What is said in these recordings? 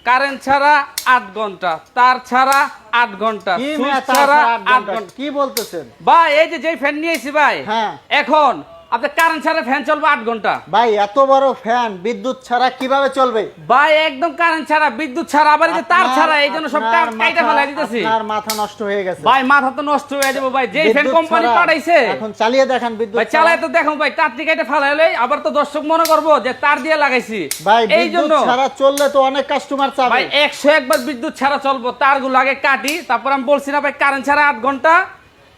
Current ছাড়া 8 ঘন্টা, তার ছাড়া 8 ঘন্টা, সুইচ ছাড়া 8 ঘন্টা। কি বলতেছেন ভাই এই যে ফ্যান নিয়েছি ভাই, হ্যাঁ এখন আপনার কারেন্ট ছাড়া ফ্যান চলবে 8 ঘন্টা। ভাই এত বড় ফ্যান বিদ্যুৎ ছাড়া কিভাবে চলবে? ভাই একদম কারেন্ট ছাড়া, বিদ্যুৎ ছাড়া, আবার এই যে তার ছাড়া, এই জন্য সব কাইটা ফেলাই দিতেছি। আপনার মাথা নষ্ট হয়ে গেছে ভাই, মাথা তো নষ্ট হয়ে যাবে ভাই, যেই ফ্যান কোম্পানি পাঠাইছে এখন চালিয়ে দেখেন বিদ্যুৎ ভাই, চালায় তো দেখো ভাই, তার থেকে এটা ফালাইলে আবার তো দর্শক মনে করবো যে তার দিয়ে লাগাইছি। ভাই এই বিদ্যুৎ জন্য ছাড়া চললে তো অনেক কাস্টমার চাবে। ভাই 101 বার বিদ্যুৎ ছাড়া চলবো, তারগুলো আগে কাটি, তারপর আমি বলছি না ভাই কারেন্ট ছাড়া 8 ঘন্টা,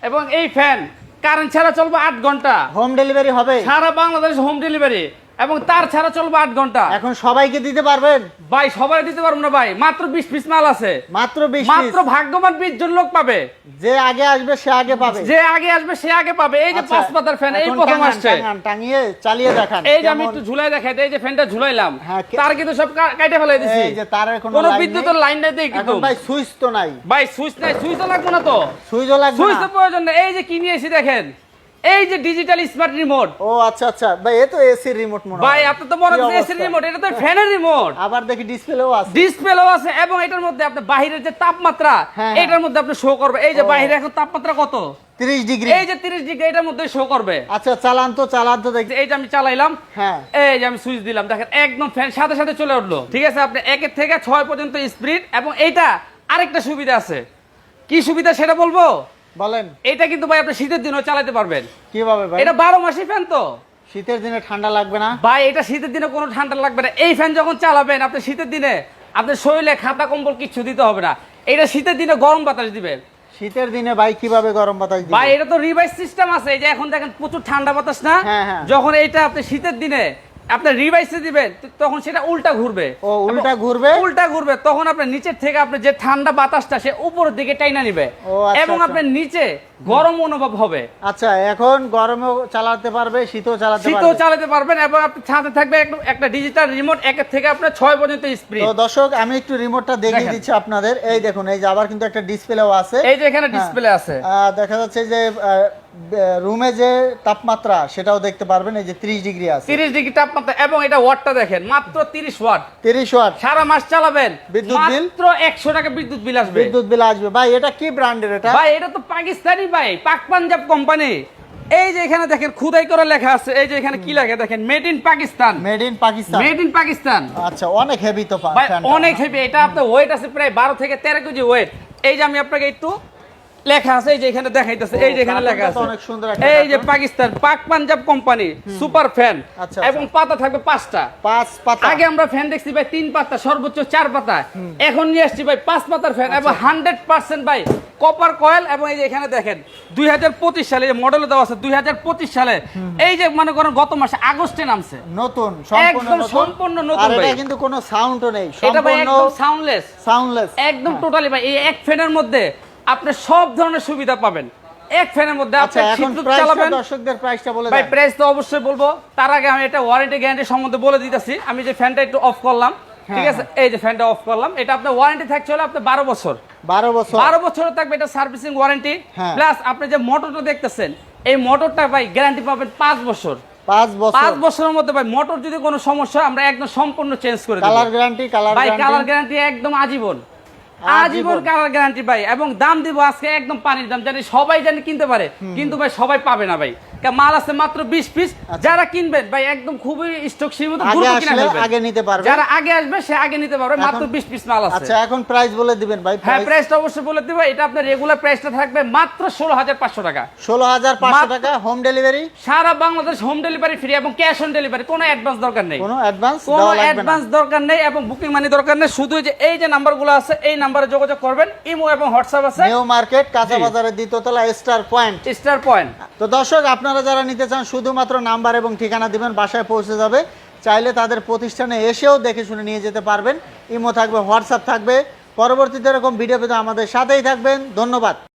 এবং এই ফ্যান কারেন্ট ছাড়া চলবো 8 ঘন্টা। হোম ডেলিভারি হবে সারা বাংলাদেশ হোম ডেলিভারি, এবং তার ছাড়া চলবো 8 ঘন্টা। এখন সবাইকে দিতে পারবেন? ভাই সবাই দিতে পারবো না ভাই, মাত্র 20 পিস মাল আছে, মাত্র 20 মাত্র ভাগ্যবান 20 জন লোক পাবে। যে আগে আসবে সে আগে পাবে, যে আগে আসবে সে আগে পাবে। এই যে আচ্ছা, 5 পাতার ফ্যান, এই এখন প্রথম টাঙান, আসছে, টাঙিয়ে চালিয়ে দেখান। এই যে আমি কেমন? একটু ঝুলাই দেখাই, এই যে ফ্যানটা ঝুলাইলাম, হ্যাঁ, তার কিন্তু সব কাইটা ফেলাই দিছি, এই যে তারের কোনো কোনো লাইন বিদ্যুতের নেই। লাইন নাই দেই কিন্তু। এখন ভাই সুইচ তো নাই। ভাই সুইচ নাই, সুইচ তো লাগবে না তো, সুইচও লাগবে সুইচ তো না। প্রয়োজন নেই। এই যে কি নিয়েছি দেখেন, এই যে ডিজিটাল স্মার্ট রিমোট। ও আচ্ছা আচ্ছা ভাই, এ তো এসি রিমোট মনে হয়। ভাই আপনি তো মনে কি করছেন এসি অবস্থা? রিমোট, এটা তো ফ্যানের রিমোট। আবার দেখি ডিসপ্লেও আছে। ডিসপ্লেও আছে, এবং এটার মধ্যে আপনি বাহিরের যে তাপমাত্রা, হ্যাঁ, এটার মধ্যে আপনি শো করবে। এই যে ও। বাহিরে এখন তাপমাত্রা কত, 30 ডিগ্রি। এই যে 30 ডিগ্রি, এটার মধ্যে শো করবে। আচ্ছা চালান তো দেখি। এই যে আমি চালাইলাম, হ্যাঁ এই যে আমি সুইচ দিলাম, দেখেন একদম ফ্যান সাথে সাথে চলে উঠলো। ঠিক আছে, আপনি 1 থেকে 6 পর্যন্ত স্পিড, এবং এইটা আরেকটা সুবিধা আছে। কি সুবিধা সেটা বলবো? বলেন। এটা কিন্তু ভাই আপনি শীতের দিনেও চালাতে পারবেন। কিভাবে ভাই? এটা 12 মাসই ফ্যান তো শীতের দিনে ঠান্ডা লাগবে না? ভাই, এটা শীতের দিনে কোনো ঠান্ডা লাগবে না। এই ফ্যান যখন চালাবেন আপনি শীতের দিনে, আপনার শরীরে খাতা কম্বল কিচ্ছু দিতে হবে না। এটা শীতের দিনে গরম বাতাস দিবে। শীতের দিনে ভাই কিভাবে গরম বাতাস দিবে? ভাই এটা তো রিভাইস সিস্টেম আছে। এই যে এখন দেখেন প্রচুর ঠান্ডা বাতাস না, হ্যাঁ, হ্যাঁ। যখন এইটা আপনি শীতের দিনে আপনার রিভাইসে দিবেন, তখন সেটা উল্টা ঘুরবে। ও উল্টা ঘুরবে? উল্টা ঘুরবে, তখন আপনার নিচের থেকে আপনার যে ঠান্ডা বাতাসটা সে উপরের দিকে টাইনা নিবে, ও আচ্ছা, এবং আচ্ছা। আপনার নিচে গরম অনুভব হবে। আচ্ছা এখন গরমেও চালাতে পারবে, শীতেও চালাতে শীতেও পারবে। চালাতে পারবেন, এবং আপনার সাথে থাকবে একটা ডিজিটাল রিমোট, 1 থেকে আপনার 6 পর্যন্ত স্পিড। তো দর্শক আমি একটু রিমোটটা দেখিয়ে দেখেন। দিচ্ছি আপনাদের। এই দেখুন, এই যে আবার কিন্তু একটা ডিসপ্লেও আছে। এই যে এখানে হ্যাঁ। ডিসপ্লে আছে, দেখা যাচ্ছে যে রুমে যে তাপমাত্রা সেটাও দেখতে পারবেন। এই যে 30 ডিগ্রি আছে, 30 ডিগ্রি তাপমাত্রা, এবং এটা ওয়াটটা দেখেন মাত্র 30 ওয়াট। 30 ওয়াট। সারা মাস চালাবেন, বিদ্যুৎ বিল? মাত্র 100 টাকা বিদ্যুৎ বিল আসবে। বিদ্যুৎ বিল আসবে। ভাই এটা কি ব্র্যান্ডের? এটা ভাই এটা তো পাকিস্তানি ভাই, পাক পাঞ্জাব কোম্পানি। এই যে এখানে দেখেন খুদাই করে লেখা আছে, এই যে এখানে কি লেখা দেখেন, made in Pakistan. Made in Pakistan. Made in Pakistan. আচ্ছা অনেক হেভি তো ভাই ফ্যানটা। অনেক হেভি। এটা আপনার ওয়েট আছে প্রায় 12 থেকে 13 কেজি ওয়েট। এই যে আমি আপনাকে একটু লেখা আছে, এই যে এখানে দেখাইতেছে, এই যে এখানে লেখা আছে, অনেক সুন্দর একটা এই যে কার্টুন। পাকিস্তান পাক পাঞ্জাব কোম্পানি সুপার ফ্যান, আচ্ছা, এবং পাতা থাকবে 5টা। 5 পাতা। আগে আমরা ফ্যান দেখছি ভাই 3 পাতা, সর্বোচ্চ 4 পাতা। এখন নিয়ে আসছি ভাই 5 পাতার ফ্যান, এবং 100% ভাই কপার কয়েল। এবং এই যে এখানে দেখেন 2025 সালে মডেলে দেওয়া আছে, 2025 সালে। এই যে মনে করেন গত মাসে আগস্টে নামছে, নতুন একদম সম্পূর্ণ নতুন আর এটা ভাই। কিন্তু কোনো সাউন্ডও নেই, এটা ভাই সম্পূর্ণ একদম সাউন্ডলেস, সাউন্ডলেস। একদম টোটালি ভাই। এই এক ফ্যানের মধ্যে আপনি সব ধরনের সুবিধা পাবেন, এক ফ্যানের মধ্যে। আচ্ছা আপনি এখন শীত প্রাইসটা চালাবেন। দর্শকদের প্রাইসটা বলে ভাই দেন। প্রাইস তো অবশ্যই বলবো, তার আগে আমি এটা ওয়ারেন্টি গ্যারান্টি সম্বন্ধে বলে দিতেছি। আমি যে ফ্যানটা একটু অফ করলাম, ঠিক আছে, এই যে ফ্যানটা অফ করলাম, এটা আপনার ওয়ারেন্টি থাকছে হলো আপনার 12 বছর। 12 বছর। 12 বছর থাকবে এটা সার্ভিসিং ওয়ারেন্টি, হ্যাঁ। প্লাস আপনি যে মোটরটা দেখতেছেন, এই মোটরটা ভাই গ্যারান্টি পাবেন 5 বছর। 5 বছর। 5 বছরের মধ্যে ভাই মোটর যদি কোনো সমস্যা হয়, আমরা একদম সম্পূর্ণ চেঞ্জ করে দেব। Colour guarantee? ভাই কালার গ্যারান্টি একদম আজীবন, আজীবন কালার গ্যারান্টি ভাই। এবং দাম দিব আজকে একদম পানির দাম, জানি সবাই জানি কিনতে পারে, কিন্তু ভাই সবাই পাবে না ভাই। মাল আছে মাত্র 20 পিস। যারা কিনবেন ভাই একদম খুবই স্টক সীমিত, দ্রুত কিনে ফেলবেন। আগে নিতে পারবে। যারা আগে আসবে সে আগে নিতে পারবে, মাত্র 20 পিস মাল আছে। আচ্ছা এখন প্রাইস বলে দিবেন ভাই। হ্যাঁ প্রাইসটা অবশ্যই বলে দিব। এটা আপনার রেগুলার প্রাইসটা থাকবে মাত্র 16,500 টাকা। 16,500 টাকা হোম ডেলিভারি। সারা বাংলাদেশ হোম ডেলিভারি ফ্রি, এবং ক্যাশ অন ডেলিভারি, কোনো অ্যাডভান্স দরকার নেই। কোনো অ্যাডভান্স কোনো দেওয়া লাগবে না। অ্যাডভান্স দরকার নেই, এবং বুকিং মানি দরকার নেই। শুধু এই যে নাম্বারগুলো আছে, এই নাম্বারে যোগাযোগ করবেন। ইমো এবং হোয়াটসঅ্যাপ আছে। নিউ মার্কেট কাঁচা বাজারের দ্বিতীয়তলা স্টার পয়েন্ট। Star point. তো দর্শক আপনারা যারা নিতে চান শুধুমাত্র নাম্বার এবং ঠিকানা দিবেন, বাসায় পৌঁছে যাবে। চাইলে তাদের প্রতিষ্ঠানে এসেও দেখে শুনে নিয়ে যেতে পারবেন। ইমো থাকবে, হোয়াটসঅ্যাপ থাকবে। পরবর্তীতে এরকম ভিডিও পেতে আমাদের সাথেই থাকবেন। ধন্যবাদ।